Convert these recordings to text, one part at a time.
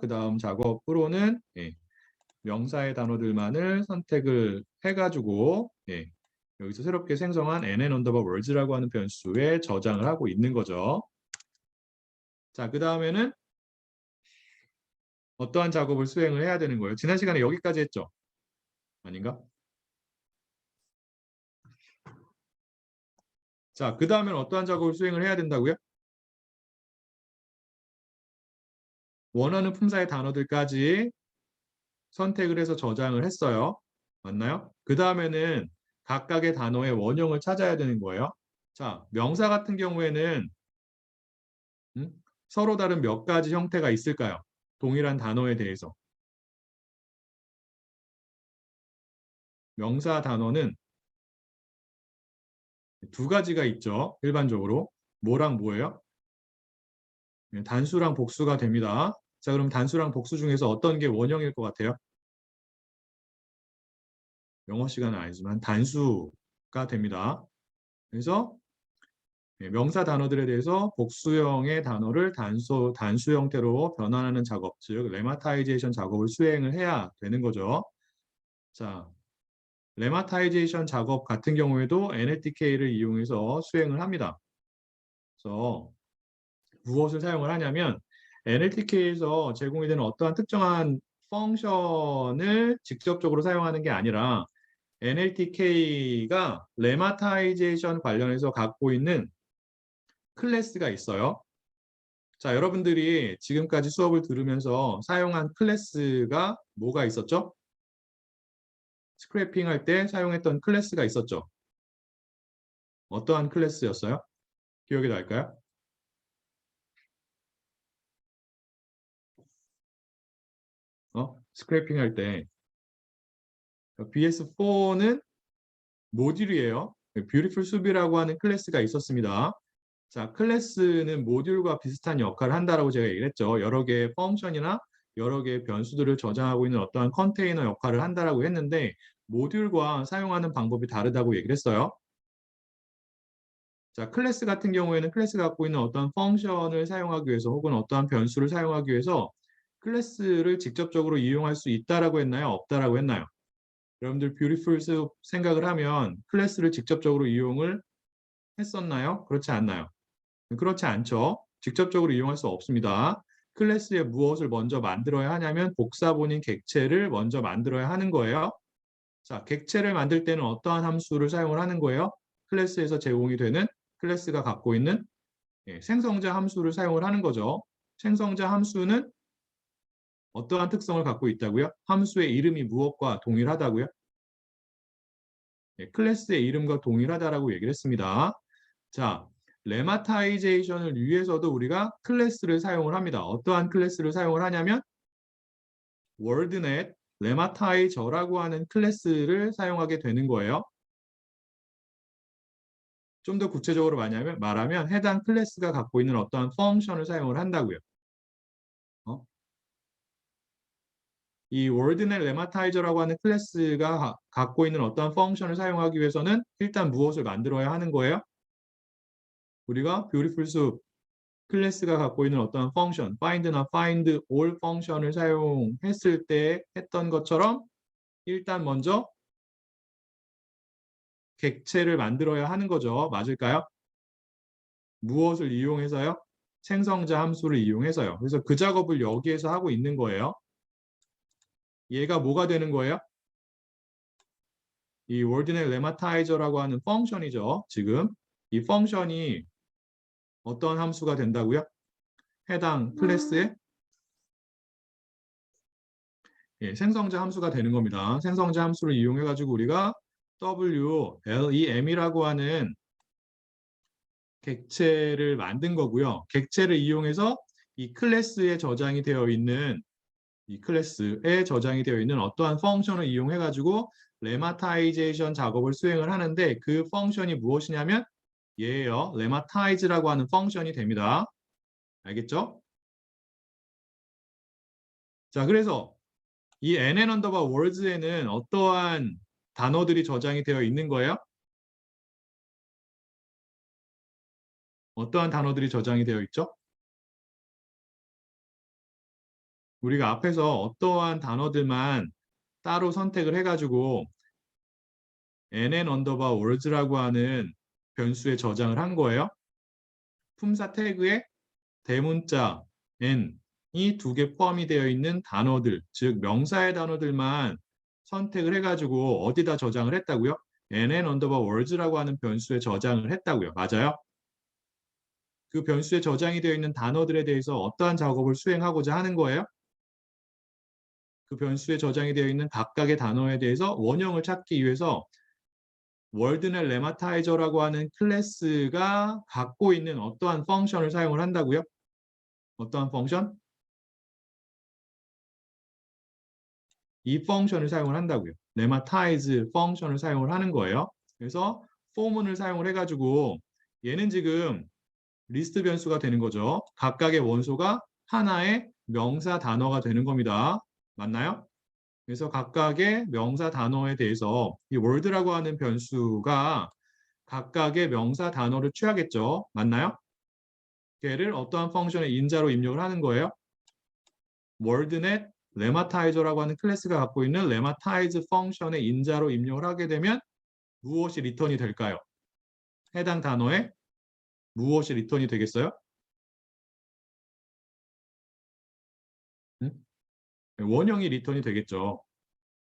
그 다음 작업으로는 명사의 단어들만을 선택을 해가지고 여기서 새롭게 생성한 nn_words라고 하는 변수에 저장을 하고 있는 거죠. 자, 그 다음에는 어떠한 작업을 수행을 해야 되는 거예요? 지난 시간에 여기까지 했죠? 아닌가? 자, 그 다음에는 어떠한 작업을 수행을 해야 된다고요? 원하는 품사의 단어들까지 선택을 해서 저장을 했어요. 맞나요? 그 다음에는 각각의 단어의 원형을 찾아야 되는 거예요. 자, 명사 같은 경우에는 서로 다른 몇 가지 형태가 있을까요? 동일한 단어에 대해서. 명사 단어는 두 가지가 있죠. 일반적으로. 뭐랑 뭐예요? 단수랑 복수가 됩니다. 자, 그럼 단수랑 복수 중에서 어떤 게 원형일 것 같아요? 영어 시간은 아니지만 단수가 됩니다. 그래서 명사 단어들에 대해서 복수형의 단어를 단수 형태로 변환하는 작업, 즉 레마타이제이션 작업을 수행을 해야 되는 거죠. 자, 레마타이제이션 작업 같은 경우에도 NLTK를 이용해서 수행을 합니다. 그래서 무엇을 사용을 하냐면 NLTK에서 제공이 되는 어떠한 특정한 펑션을 직접적으로 사용하는 게 아니라 NLTK가 레마타이제이션 관련해서 갖고 있는 클래스가 있어요. 자, 여러분들이 지금까지 수업을 들으면서 사용한 클래스가 뭐가 있었죠? 스크래핑 할 때 사용했던 클래스가 있었죠. 어떠한 클래스였어요? 기억이 날까요? 스크래핑 할 때 BS4는 모듈이에요. 뷰티풀 수비라고 하는 클래스가 있었습니다. 자, 클래스는 모듈과 비슷한 역할을 한다라고 제가 얘기를 했죠. 여러 개의 펑션이나 여러 개의 변수들을 저장하고 있는 어떠한 컨테이너 역할을 한다라고 했는데 모듈과 사용하는 방법이 다르다고 얘기를 했어요. 자, 클래스 같은 경우에는 클래스가 갖고 있는 어떠한 펑션을 사용하기 위해서 혹은 어떠한 변수를 사용하기 위해서 클래스를 직접적으로 이용할 수 있다라고 했나요? 없다라고 했나요? 여러분들 뷰티풀 생각을 하면 클래스를 직접적으로 이용을 했었나요? 그렇지 않나요? 그렇지 않죠. 직접적으로 이용할 수 없습니다. 클래스에 무엇을 먼저 만들어야 하냐면 복사본인 객체를 먼저 만들어야 하는 거예요. 자, 객체를 만들 때는 어떠한 함수를 사용을 하는 거예요? 클래스에서 제공이 되는 클래스가 갖고 있는 생성자 함수를 사용을 하는 거죠. 생성자 함수는 어떠한 특성을 갖고 있다고요? 함수의 이름이 무엇과 동일하다고요? 클래스의 이름과 동일하다라고 얘기를 했습니다. 자, 레마타이제이션을 위해서도 우리가 클래스를 사용을 합니다. 어떠한 클래스를 사용을 하냐면 월드넷 레마타이저라고 하는 클래스를 사용하게 되는 거예요. 좀 더 구체적으로 말하면 해당 클래스가 갖고 있는 어떠한 펑션을 사용을 한다고요. 이 월드넷 레마타이저라고 하는 클래스가 갖고 있는 어떠한 펑션을 사용하기 위해서는 일단 무엇을 만들어야 하는 거예요? 우리가 뷰티풀 숲 클래스가 갖고 있는 어떠한 펑션, find나 find all 펑션을 사용했을 때 했던 것처럼 일단 먼저 객체를 만들어야 하는 거죠. 맞을까요? 무엇을 이용해서요? 생성자 함수를 이용해서요. 그래서 그 작업을 여기에서 하고 있는 거예요. 얘가 뭐가 되는 거예요? 이 월드넷 레마타이저라고 하는 펑션이죠. 지금 이 펑션이 어떤 함수가 된다고요? 해당 클래스의 생성자 함수가 되는 겁니다. 생성자 함수를 이용해 가지고 우리가 WLEM이라고 하는 객체를 만든 거고요. 객체를 이용해서 이 클래스에 저장이 되어 있는 어떠한 펑션을 이용해 가지고 레마타이제이션 작업을 수행을 하는데 그 펑션이 무엇이냐면 얘예요. 레마타이즈라고 하는 펑션이 됩니다. 알겠죠? 자, 그래서 이 nn_words에는 어떠한 단어들이 저장이 되어 있는 거예요? 어떠한 단어들이 저장이 되어 있죠? 우리가 앞에서 어떠한 단어들만 따로 선택을 해가지고 nn 언더바 words라고 하는 변수에 저장을 한 거예요. 품사 태그에 대문자 n이 두 개 포함이 되어 있는 단어들, 즉 명사의 단어들만 선택을 해가지고 어디다 저장을 했다고요? nn 언더바 words라고 하는 변수에 저장을 했다고요. 맞아요? 그 변수에 저장이 되어 있는 단어들에 대해서 어떠한 작업을 수행하고자 하는 거예요? 그 변수에 저장이 되어 있는 각각의 단어에 대해서 원형을 찾기 위해서 월드넷 레마타이저라고 하는 클래스가 갖고 있는 어떠한 펑션을 사용을 한다고요? 어떠한 펑션? 이 펑션을 사용을 한다고요. 레마타이즈 펑션을 사용을 하는 거예요. 그래서 포문을 사용을 해가지고 얘는 지금 리스트 변수가 되는 거죠. 각각의 원소가 하나의 명사 단어가 되는 겁니다. 맞나요? 그래서 각각의 명사 단어에 대해서 이 word라고 하는 변수가 각각의 명사 단어를 취하겠죠. 맞나요? 걔를 어떠한 펑션의 인자로 입력을 하는 거예요. wordnet 레마타이저라고 하는 클래스가 갖고 있는 레마타이즈 펑션의 인자로 입력을 하게 되면 무엇이 리턴이 될까요? 해당 단어에 무엇이 리턴이 되겠어요? 응? 원형이 리턴이 되겠죠.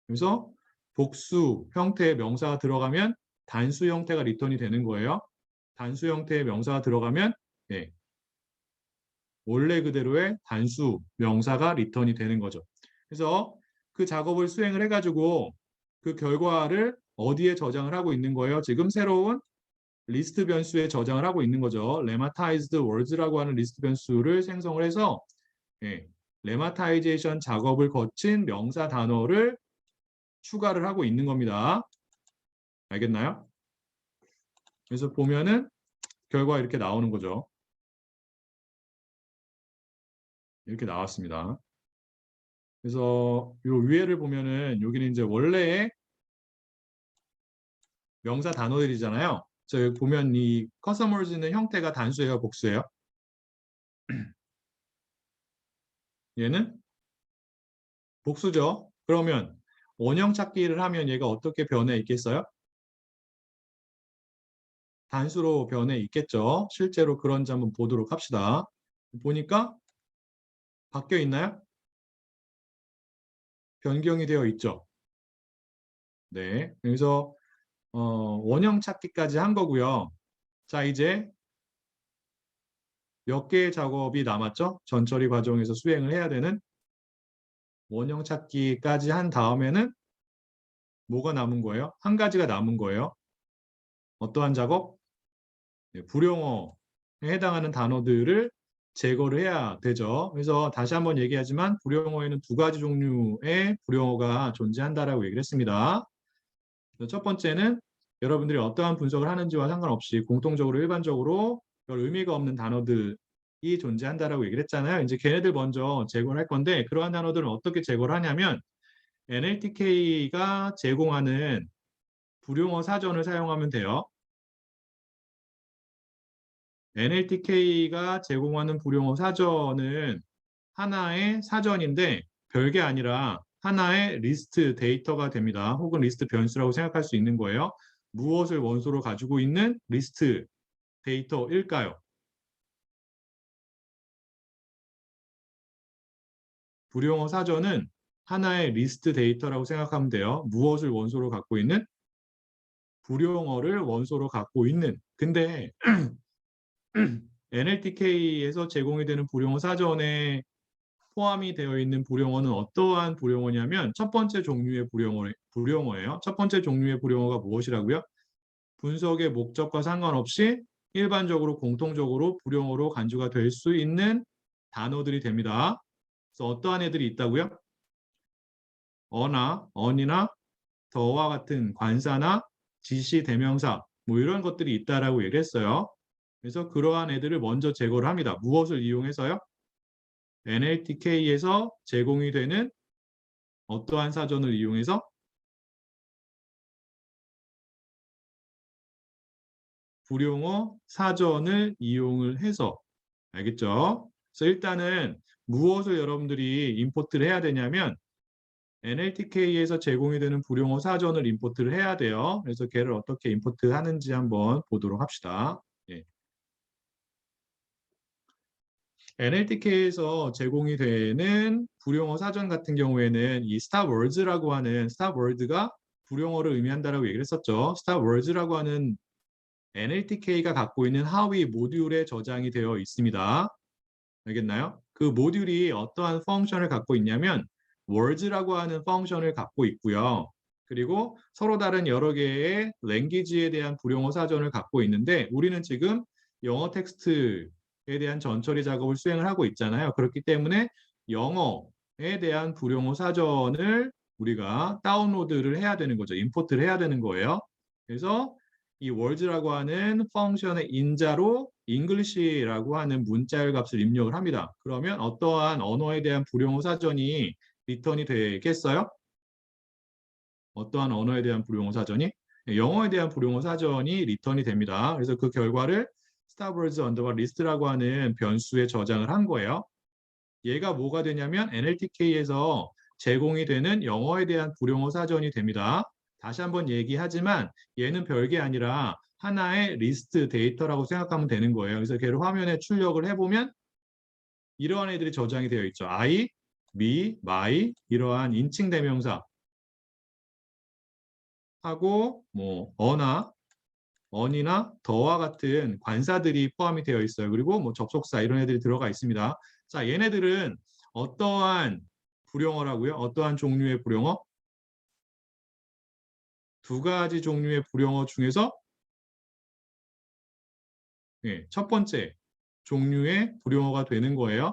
그래서 복수 형태의 명사가 들어가면 단수 형태가 리턴이 되는 거예요. 단수 형태의 명사가 들어가면 네, 원래 그대로의 단수 명사가 리턴이 되는 거죠. 그래서 그 작업을 수행을 해가지고 그 결과를 어디에 저장을 하고 있는 거예요? 지금 새로운 리스트 변수에 저장을 하고 있는 거죠. 레마타이즈드 월드라고 하는 리스트 변수를 생성을 해서 예, 레마타이제이션 작업을 거친 명사 단어를 추가를 하고 있는 겁니다. 알겠나요? 그래서 보면은 결과 이렇게 나오는 거죠. 이렇게 나왔습니다. 그래서 요 위에를 보면은 여기는 이제 원래의 명사 단어들이잖아요. 자, 여기 보면 이 customers는 형태가 단수예요, 복수예요? 얘는 복수죠. 그러면 원형 찾기를 하면 얘가 어떻게 변해 있겠어요? 단수로 변해 있겠죠. 실제로 그런지 한번 보도록 합시다. 보니까 바뀌어 있나요? 변경이 되어 있죠. 네. 그래서 원형 찾기까지 한 거고요. 자, 이제 몇 개의 작업이 남았죠? 전처리 과정에서 수행을 해야 되는 원형 찾기까지 한 다음에는 뭐가 남은 거예요? 한 가지가 남은 거예요. 어떠한 작업? 네, 불용어에 해당하는 단어들을 제거를 해야 되죠. 그래서 다시 한번 얘기하지만 불용어에는 두 가지 종류의 불용어가 존재한다라고 얘기를 했습니다. 첫 번째는 여러분들이 어떠한 분석을 하는지와 상관없이 공통적으로 일반적으로 별 의미가 없는 단어들이 존재한다라고 얘기를 했잖아요. 이제 걔네들 먼저 제거를 할 건데 그러한 단어들은 어떻게 제거를 하냐면 NLTK가 제공하는 불용어 사전을 사용하면 돼요. NLTK가 제공하는 불용어 사전은 하나의 사전인데 별게 아니라 하나의 리스트 데이터가 됩니다. 혹은 리스트 변수라고 생각할 수 있는 거예요. 무엇을 원소로 가지고 있는 리스트 데이터일까요? 불용어 사전은 하나의 리스트 데이터라고 생각하면 돼요. 무엇을 원소로 갖고 있는? 불용어를 원소로 갖고 있는. 근데 NLTK에서 제공이 되는 불용어 사전에 포함이 되어 있는 불용어는 어떠한 불용어냐면 첫 번째 종류의 불용어예요. 첫 번째 종류의 불용어가 무엇이라고요? 분석의 목적과 상관없이 일반적으로 공통적으로 불용어로 간주가 될 수 있는 단어들이 됩니다. 그래서 어떠한 애들이 있다고요? 어나, 언이나 더와 같은 관사나 지시 대명사 뭐 이런 것들이 있다라고 얘기했어요. 그래서 그러한 애들을 먼저 제거를 합니다. 무엇을 이용해서요? NLTK에서 제공이 되는 어떠한 사전을 이용해서 불용어 사전을 이용을 해서 알겠죠? 그래서 일단은 무엇을 여러분들이 임포트를 해야 되냐면 NLTK에서 제공이 되는 불용어 사전을 임포트를 해야 돼요. 그래서 걔를 어떻게 임포트 하는지 한번 보도록 합시다. 예. NLTK에서 제공이 되는 불용어 사전 같은 경우에는 이 스탑월즈라고 하는 스탑월드가 불용어를 의미한다라고 얘기를 했었죠. 스탑월즈라고 하는 NLTK가 갖고 있는 하위 모듈에 저장이 되어 있습니다. 알겠나요? 그 모듈이 어떠한 펑션을 갖고 있냐면 words라고 하는 펑션을 갖고 있고요. 그리고 서로 다른 여러 개의 랭귀지에 대한 불용어 사전을 갖고 있는데 우리는 지금 영어 텍스트에 대한 전처리 작업을 수행을 하고 있잖아요. 그렇기 때문에 영어에 대한 불용어 사전을 우리가 다운로드를 해야 되는 거죠. 임포트를 해야 되는 거예요. 그래서 이 words라고 하는 펑션의 인자로 English라고 하는 문자열 값을 입력을 합니다. 그러면 어떠한 언어에 대한 불용어 사전이 리턴이 되겠어요? 어떠한 언어에 대한 불용어 사전이? 영어에 대한 불용어 사전이 리턴이 됩니다. 그래서 그 결과를 starwords underbar list라고 하는 변수에 저장을 한 거예요. 얘가 뭐가 되냐면 NLTK에서 제공이 되는 영어에 대한 불용어 사전이 됩니다. 다시 한번 얘기하지만 얘는 별게 아니라 하나의 리스트 데이터라고 생각하면 되는 거예요. 그래서 걔를 화면에 출력을 해보면 이러한 애들이 저장이 되어 있죠. I, me, my 이러한 인칭 대명사 하고 뭐 어나, 언이나 더와 같은 관사들이 포함이 되어 있어요. 그리고 뭐 접속사 이런 애들이 들어가 있습니다. 자, 얘네들은 어떠한 불용어라고요? 어떠한 종류의 불용어? 두 가지 종류의 불용어 중에서 첫 번째 종류의 불용어가 되는 거예요.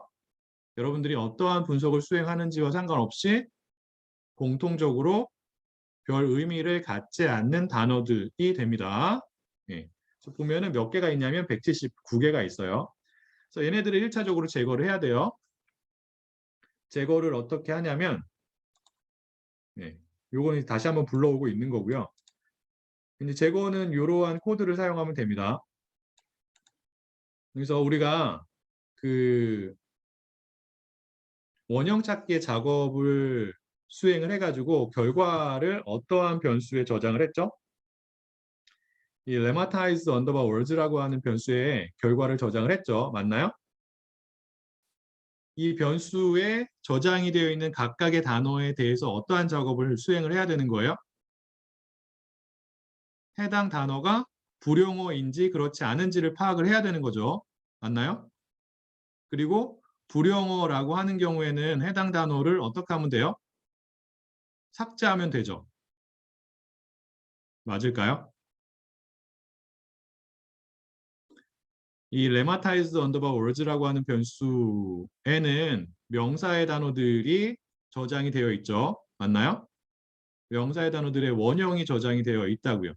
여러분들이 어떠한 분석을 수행하는지와 상관없이 공통적으로 별 의미를 갖지 않는 단어들이 됩니다. 보면은 몇 개가 있냐면 179개가 있어요. 그래서 얘네들을 1차적으로 제거를 해야 돼요. 제거를 어떻게 하냐면 요거는 다시 한번 불러오고 있는 거고요. 이제 제거는 이러한 코드를 사용하면 됩니다. 그래서 우리가 그 원형 찾기 작업을 수행을 해가지고 결과를 어떠한 변수에 저장을 했죠? 이 lemmatized underbar words라고 하는 변수에 결과를 저장을 했죠. 맞나요? 이 변수에 저장이 되어 있는 각각의 단어에 대해서 어떠한 작업을 수행을 해야 되는 거예요? 해당 단어가 불용어인지 그렇지 않은지를 파악을 해야 되는 거죠. 맞나요? 그리고 불용어라고 하는 경우에는 해당 단어를 어떻게 하면 돼요? 삭제하면 되죠. 맞을까요? 이 lemmatized underbar words라고 하는 변수에는 명사의 단어들이 저장이 되어 있죠. 맞나요? 명사의 단어들의 원형이 저장이 되어 있다고요.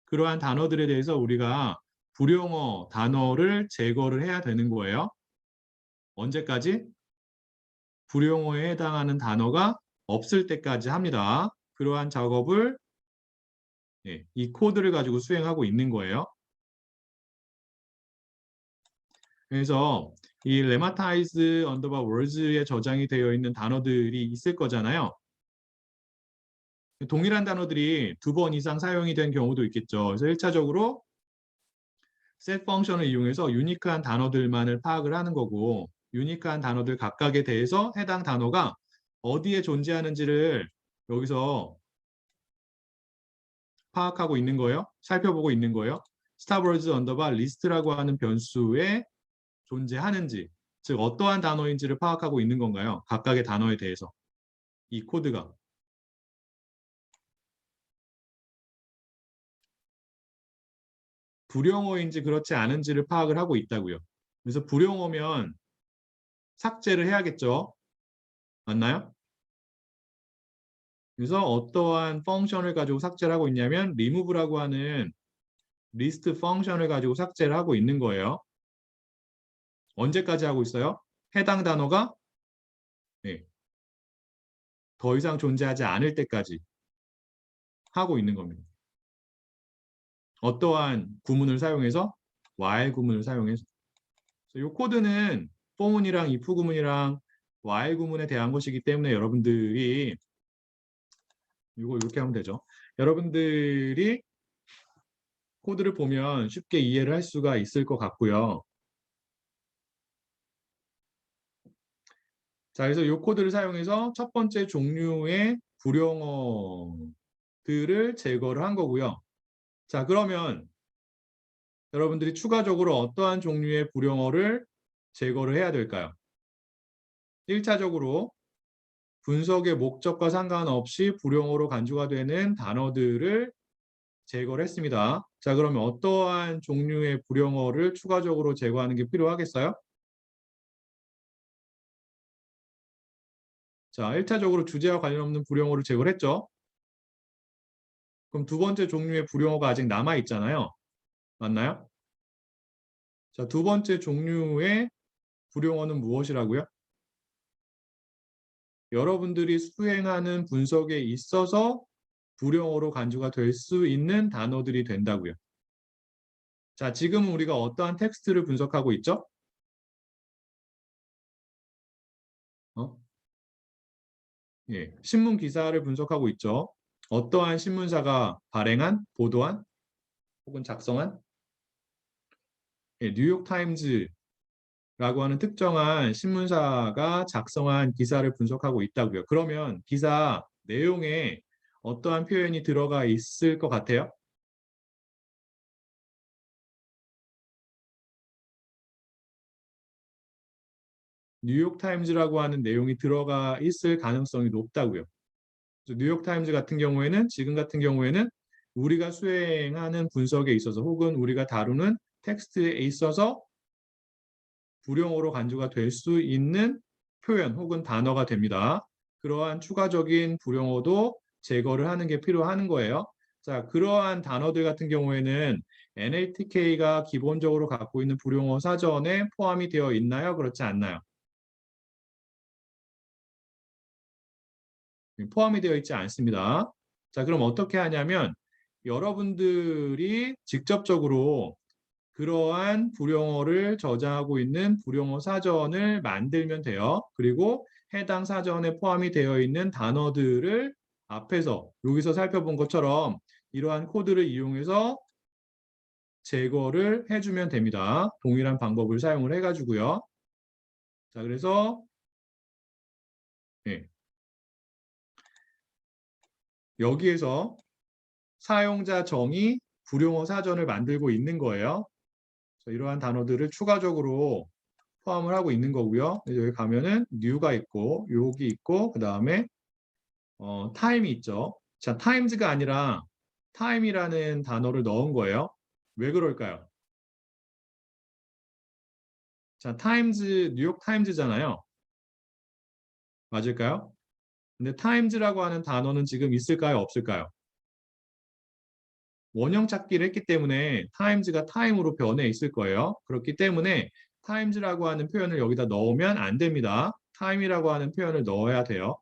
그러한 단어들에 대해서 우리가 불용어 단어를 제거를 해야 되는 거예요. 언제까지? 불용어에 해당하는 단어가 없을 때까지 합니다. 그러한 작업을 이 코드를 가지고 수행하고 있는 거예요. 그래서 이 lemmatized underbar words에 저장이 되어 있는 단어들이 있을 거잖아요. 동일한 단어들이 2번 이상 사용이 된 경우도 있겠죠. 그래서 1차적으로 set 펑션을 이용해서 유니크한 단어들만을 파악을 하는 거고 유니크한 단어들 각각에 대해서 해당 단어가 어디에 존재하는지를 여기서 파악하고 있는 거예요. 살펴보고 있는 거예요. starwords underbar list라고 하는 변수에 존재하는지 즉 어떠한 단어인지를 파악하고 있는 건가요? 각각의 단어에 대해서 이 코드가 불용어인지 그렇지 않은지를 파악을 하고 있다고요. 그래서 불용어면 삭제를 해야겠죠. 맞나요? 그래서 어떠한 펑션을 가지고 삭제를 하고 있냐면 remove라고 하는 리스트 펑션을 가지고 삭제를 하고 있는 거예요. 언제까지 하고 있어요? 해당 단어가 더 이상 존재하지 않을 때까지 하고 있는 겁니다. 어떠한 구문을 사용해서 while 구문을 사용해서 이 코드는 for문이랑 if 구문이랑 while 구문에 대한 것이기 때문에 여러분들이 이거 이렇게 하면 되죠. 여러분들이 코드를 보면 쉽게 이해를 할 수가 있을 것 같고요. 자, 그래서 이 코드를 사용해서 첫 번째 종류의 불용어들을 제거를 한 거고요. 자, 그러면 여러분들이 추가적으로 어떠한 종류의 불용어를 제거를 해야 될까요? 1차적으로 분석의 목적과 상관없이 불용어로 간주가 되는 단어들을 제거를 했습니다. 자, 그러면 어떠한 종류의 불용어를 추가적으로 제거하는 게 필요하겠어요? 자, 1차적으로 주제와 관련 없는 불용어를 제거를 했죠. 그럼 두 번째 종류의 불용어가 아직 남아 있잖아요. 맞나요? 자, 두 번째 종류의 불용어는 무엇이라고요? 여러분들이 수행하는 분석에 있어서 불용어로 간주가 될 수 있는 단어들이 된다고요. 자, 지금 우리가 어떠한 텍스트를 분석하고 있죠? 어? 예, 신문 기사를 분석하고 있죠. 어떠한 신문사가 발행한, 보도한, 혹은 작성한 예, 뉴욕 타임즈라고 하는 특정한 신문사가 작성한 기사를 분석하고 있다고요. 그러면 기사 내용에 어떠한 표현이 들어가 있을 것 같아요? 뉴욕 타임즈라고 하는 내용이 들어가 있을 가능성이 높다고요. 뉴욕 타임즈 같은 경우에는 지금 같은 경우에는 우리가 수행하는 분석에 있어서 혹은 우리가 다루는 텍스트에 있어서 불용어로 간주가 될 수 있는 표현 혹은 단어가 됩니다. 그러한 추가적인 불용어도 제거를 하는 게 필요한 거예요. 자, 그러한 단어들 같은 경우에는 NLTK가 기본적으로 갖고 있는 불용어 사전에 포함이 되어 있나요? 그렇지 않나요? 포함이 되어 있지 않습니다. 자, 그럼 어떻게 하냐면 여러분들이 직접적으로 그러한 불용어를 저장하고 있는 불용어 사전을 만들면 돼요. 그리고 해당 사전에 포함이 되어 있는 단어들을 앞에서 여기서 살펴본 것처럼 이러한 코드를 이용해서 제거를 해주면 됩니다. 동일한 방법을 사용을 해가지고요. 자, 그래서 예, 여기에서 사용자 정의 불용어 사전을 만들고 있는 거예요. 이러한 단어들을 추가적으로 포함을 하고 있는 거고요. 여기 가면은 new가 있고 욕이 있고 그 다음에 time이 있죠. 자, times가 아니라 time이라는 단어를 넣은 거예요. 왜 그럴까요? 자, 타임즈 뉴욕 타임즈잖아요. 맞을까요? 근데 times라고 하는 단어는 지금 있을까요? 없을까요? 원형 찾기를 했기 때문에 times가 time으로 변해 있을 거예요. 그렇기 때문에 times라고 하는 표현을 여기다 넣으면 안 됩니다. time이라고 하는 표현을 넣어야 돼요.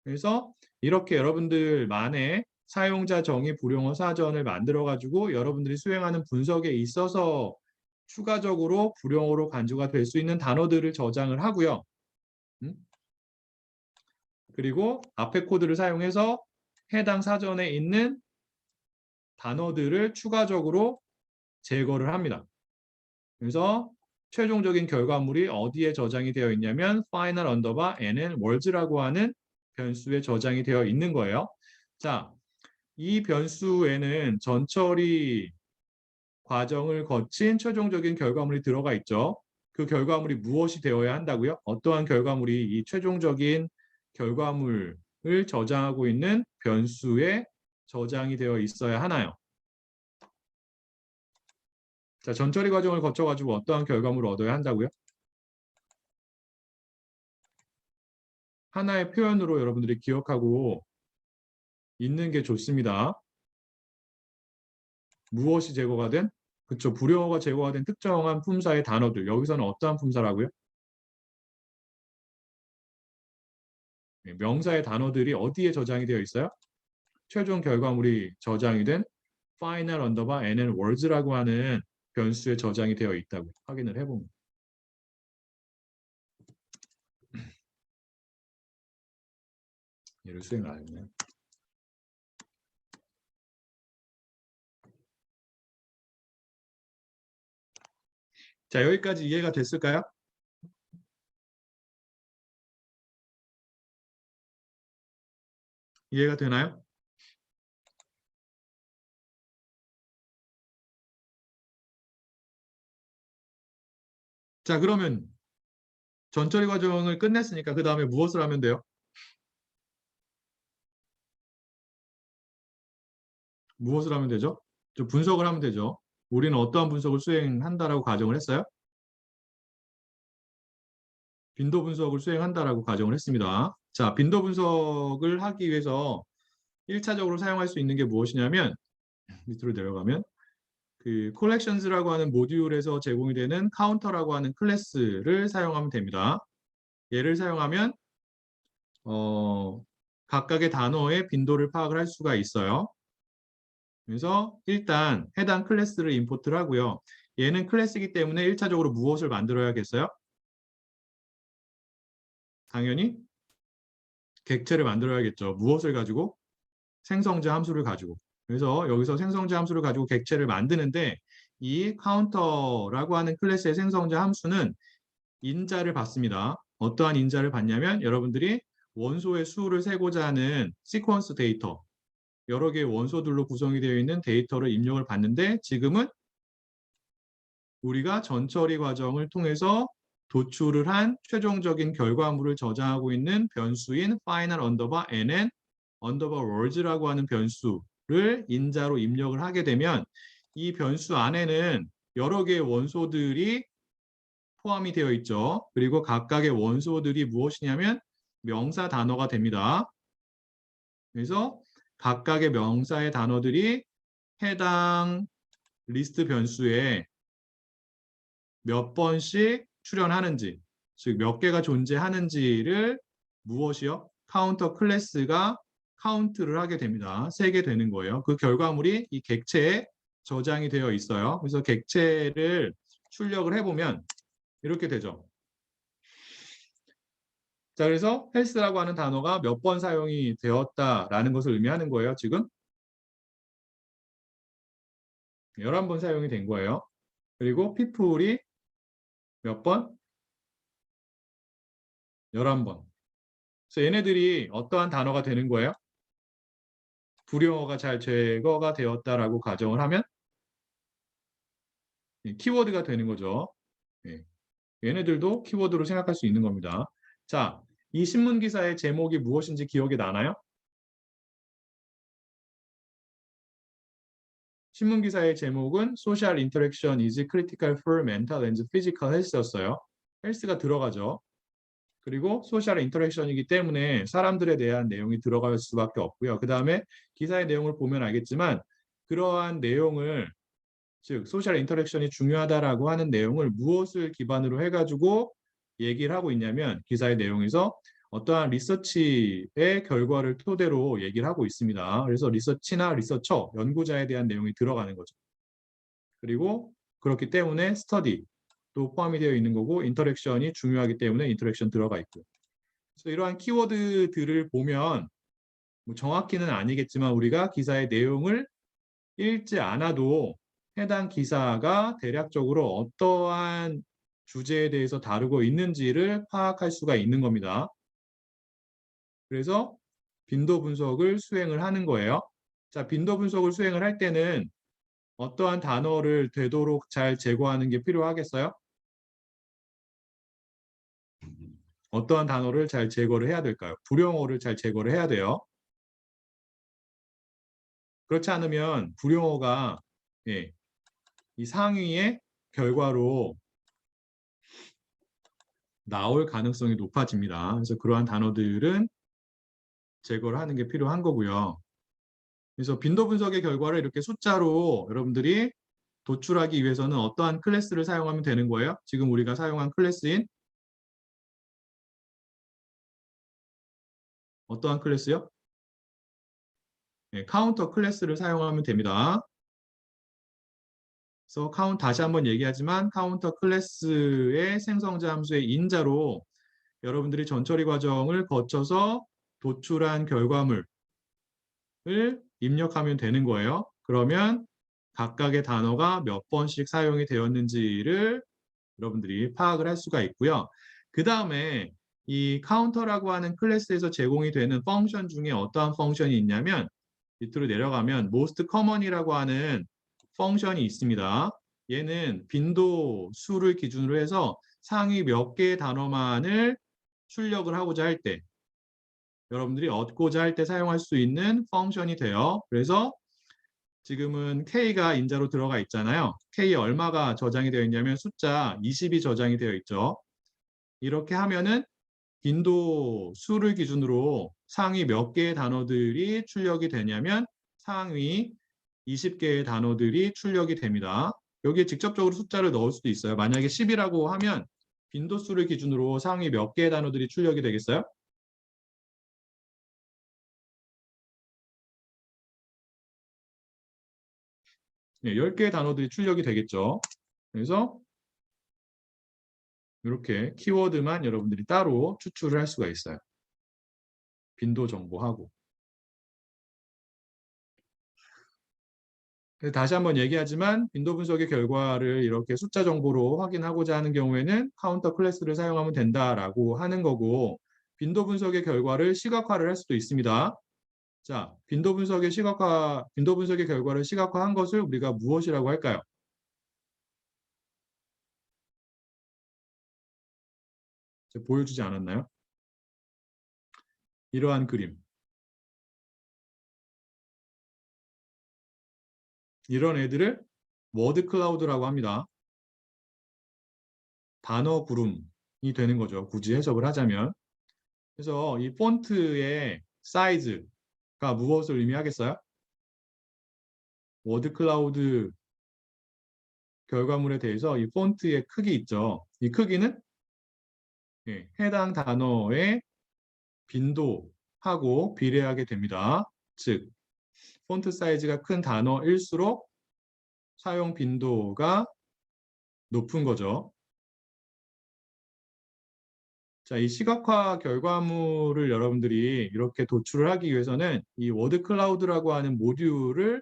그래서 이렇게 여러분들만의 사용자 정의 불용어 사전을 만들어 가지고 여러분들이 수행하는 분석에 있어서 추가적으로 불용어로 간주가 될 수 있는 단어들을 저장을 하고요. 그리고 앞에 코드를 사용해서 해당 사전에 있는 단어들을 추가적으로 제거를 합니다. 그래서 최종적인 결과물이 어디에 저장이 되어 있냐면 final underbar nn words라고 하는 변수에 저장이 되어 있는 거예요. 자, 이 변수에는 전처리 과정을 거친 최종적인 결과물이 들어가 있죠. 그 결과물이 무엇이 되어야 한다고요? 어떠한 결과물이 이 최종적인 결과물을 저장하고 있는 변수에 저장이 되어 있어야 하나요? 자, 전처리 과정을 거쳐가지고 어떠한 결과물을 얻어야 한다고요? 하나의 표현으로 여러분들이 기억하고 있는 게 좋습니다. 무엇이 제거가 된? 그쵸. 불용어가 제거가 된 특정한 품사의 단어들. 여기서는 어떠한 품사라고요? 명사의 단어들이 어디에 저장이 되어 있어요? 최종 결과물이 저장이 된 final underbar nn words라고 하는 변수에 저장이 되어 있다고 확인을 해봅니다. 얘를 수행을 안 했네. 자, 여기까지 이해가 됐을까요? 이해가 되나요? 자, 그러면 전처리 과정을 끝냈으니까 그 다음에 무엇을 하면 돼요? 무엇을 하면 되죠? 좀 분석을 하면 되죠. 우리는 어떠한 분석을 수행한다라고 가정을 했어요? 빈도 분석을 수행한다라고 가정을 했습니다. 자, 빈도 분석을 하기 위해서 1차적으로 사용할 수 있는 게 무엇이냐면 밑으로 내려가면 그 collections라고 하는 모듈에서 제공이 되는 카운터라고 하는 클래스를 사용하면 됩니다. 얘를 사용하면 각각의 단어의 빈도를 파악을 할 수가 있어요. 그래서 일단 해당 클래스를 임포트를 하고요. 얘는 클래스이기 때문에 1차적으로 무엇을 만들어야겠어요? 당연히 객체를 만들어야겠죠. 무엇을 가지고? 생성자 함수를 가지고. 그래서 여기서 생성자 함수를 가지고 객체를 만드는데 이 카운터라고 하는 클래스의 생성자 함수는 인자를 받습니다. 어떠한 인자를 받냐면 여러분들이 원소의 수를 세고자 하는 시퀀스 데이터, 여러 개의 원소들로 구성이 되어 있는 데이터를 입력을 받는데 지금은 우리가 전처리 과정을 통해서 도출을 한 최종적인 결과물을 저장하고 있는 변수인 final underbar nn underbar words라고 하는 변수를 인자로 입력을 하게 되면 이 변수 안에는 여러 개의 원소들이 포함이 되어 있죠. 그리고 각각의 원소들이 무엇이냐면 명사 단어가 됩니다. 그래서 각각의 명사의 단어들이 해당 리스트 변수에 몇 번씩 출현하는지, 즉 몇 개가 존재하는지를 무엇이요? 카운터 클래스가 카운트를 하게 됩니다. 세게 되는 거예요. 그 결과물이 이 객체에 저장이 되어 있어요. 그래서 객체를 출력을 해보면 이렇게 되죠. 자, 그래서 헬스라고 하는 단어가 몇 번 사용이 되었다라는 것을 의미하는 거예요. 지금 11번 사용이 된 거예요. 그리고 people이 몇 번? 11번. 그래서 얘네들이 어떠한 단어가 되는 거예요? 불용어가 잘 제거가 되었다라고 가정을 하면 키워드가 되는 거죠. 예. 얘네들도 키워드로 생각할 수 있는 겁니다. 자, 이 신문 기사의 제목이 무엇인지 기억이 나나요? 신문 기사의 제목은 Social Interaction is Critical for Mental and Physical Health였어요. 헬스가 들어가죠. 그리고 소셜 인터랙션이기 때문에 사람들에 대한 내용이 들어갈 수밖에 없고요. 그 다음에 기사의 내용을 보면 알겠지만 그러한 내용을 즉 소셜 인터랙션이 중요하다라고 하는 내용을 무엇을 기반으로 해가지고 얘기를 하고 있냐면 기사의 내용에서 어떠한 리서치의 결과를 토대로 얘기를 하고 있습니다. 그래서 리서치나 리서처, 연구자에 대한 내용이 들어가는 거죠. 그리고 그렇기 때문에 스터디 또 포함이 되어 있는 거고 인터랙션이 중요하기 때문에 인터랙션 들어가 있고. 그래서 이러한 키워드들을 보면 뭐 정확히는 아니겠지만 우리가 기사의 내용을 읽지 않아도 해당 기사가 대략적으로 어떠한 주제에 대해서 다루고 있는지를 파악할 수가 있는 겁니다. 그래서 빈도 분석을 수행을 하는 거예요. 자, 빈도 분석을 수행을 할 때는 어떠한 단어를 되도록 잘 제거하는 게 필요하겠어요? 어떠한 단어를 잘 제거를 해야 될까요? 불용어를 잘 제거를 해야 돼요. 그렇지 않으면 불용어가 예, 이 상위의 결과로 나올 가능성이 높아집니다. 그래서 그러한 단어들은 제거를 하는 게 필요한 거고요. 그래서 빈도 분석의 결과를 이렇게 숫자로 여러분들이 도출하기 위해서는 어떠한 클래스를 사용하면 되는 거예요? 지금 우리가 사용한 클래스인 어떠한 클래스요? 네, 카운터 클래스를 사용하면 됩니다. 그래서 다시 한번 얘기하지만 카운터 클래스의 생성자 함수의 인자로 여러분들이 전처리 과정을 거쳐서 도출한 결과물을 입력하면 되는 거예요. 그러면 각각의 단어가 몇 번씩 사용이 되었는지를 여러분들이 파악을 할 수가 있고요. 그 다음에 이 카운터라고 하는 클래스에서 제공이 되는 펑션 중에 어떠한 펑션이 있냐면 밑으로 내려가면 most common이라고 하는 펑션이 있습니다. 얘는 빈도 수를 기준으로 해서 상위 몇 개의 단어만을 출력을 하고자 할 때 여러분들이 얻고자 할 때 사용할 수 있는 펑션이 돼요. 그래서 지금은 K가 인자로 들어가 있잖아요. K에 얼마가 저장이 되어 있냐면 숫자 20이 저장이 되어 있죠. 이렇게 하면은 빈도 수를 기준으로 상위 몇 개의 단어들이 출력이 되냐면 상위 20개의 단어들이 출력이 됩니다. 여기에 직접적으로 숫자를 넣을 수도 있어요. 만약에 10이라고 하면 빈도수를 기준으로 상위 몇 개의 단어들이 출력이 되겠어요? 네, 10개의 단어들이 출력이 되겠죠. 그래서 이렇게 키워드만 여러분들이 따로 추출을 할 수가 있어요. 빈도 정보하고. 다시 한번 얘기하지만 빈도 분석의 결과를 이렇게 숫자 정보로 확인하고자 하는 경우에는 카운터 클래스를 사용하면 된다라고 하는 거고 빈도 분석의 결과를 시각화를 할 수도 있습니다. 자, 빈도 분석의 결과를 시각화한 것을 우리가 무엇이라고 할까요? 제가 보여주지 않았나요? 이러한 그림. 이런 애들을 워드 클라우드라고 합니다. 단어 구름이 되는 거죠. 굳이 해석을 하자면. 그래서 이 폰트의 사이즈가 무엇을 의미하겠어요? 워드 클라우드 결과물에 대해서 이 폰트의 크기 있죠. 이 크기는 해당 단어의 빈도하고 비례하게 됩니다. 즉, 폰트 사이즈가 큰 단어일수록 사용 빈도가 높은 거죠. 자, 이 시각화 결과물을 여러분들이 이렇게 도출을 하기 위해서는 이 워드 클라우드라고 하는 모듈을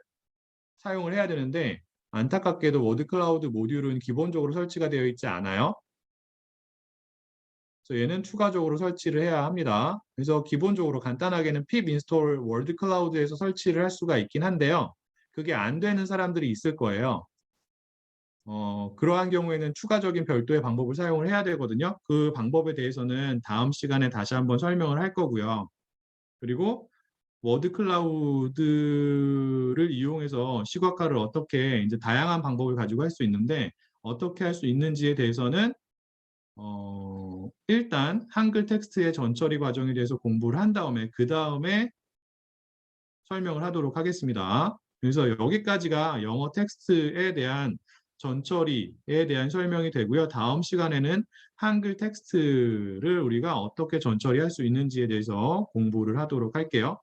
사용을 해야 되는데 안타깝게도 워드 클라우드 모듈은 기본적으로 설치가 되어 있지 않아요. 그래서 얘는 추가적으로 설치를 해야 합니다. 그래서 기본적으로 간단하게는 pip install word cloud에서 설치를 할 수가 있긴 한데요. 그게 안 되는 사람들이 있을 거예요. 그러한 경우에는 추가적인 별도의 방법을 사용을 해야 되거든요. 그 방법에 대해서는 다음 시간에 다시 한번 설명을 할 거고요. 그리고 워드 클라우드를 이용해서 시각화를 어떻게 이제 다양한 방법을 가지고 할 수 있는데 어떻게 할 수 있는지에 대해서는 일단 한글 텍스트의 전처리 과정에 대해서 공부를 한 다음에 그 다음에 설명을 하도록 하겠습니다. 그래서 여기까지가 영어 텍스트에 대한 전처리에 대한 설명이 되고요. 다음 시간에는 한글 텍스트를 우리가 어떻게 전처리할 수 있는지에 대해서 공부를 하도록 할게요.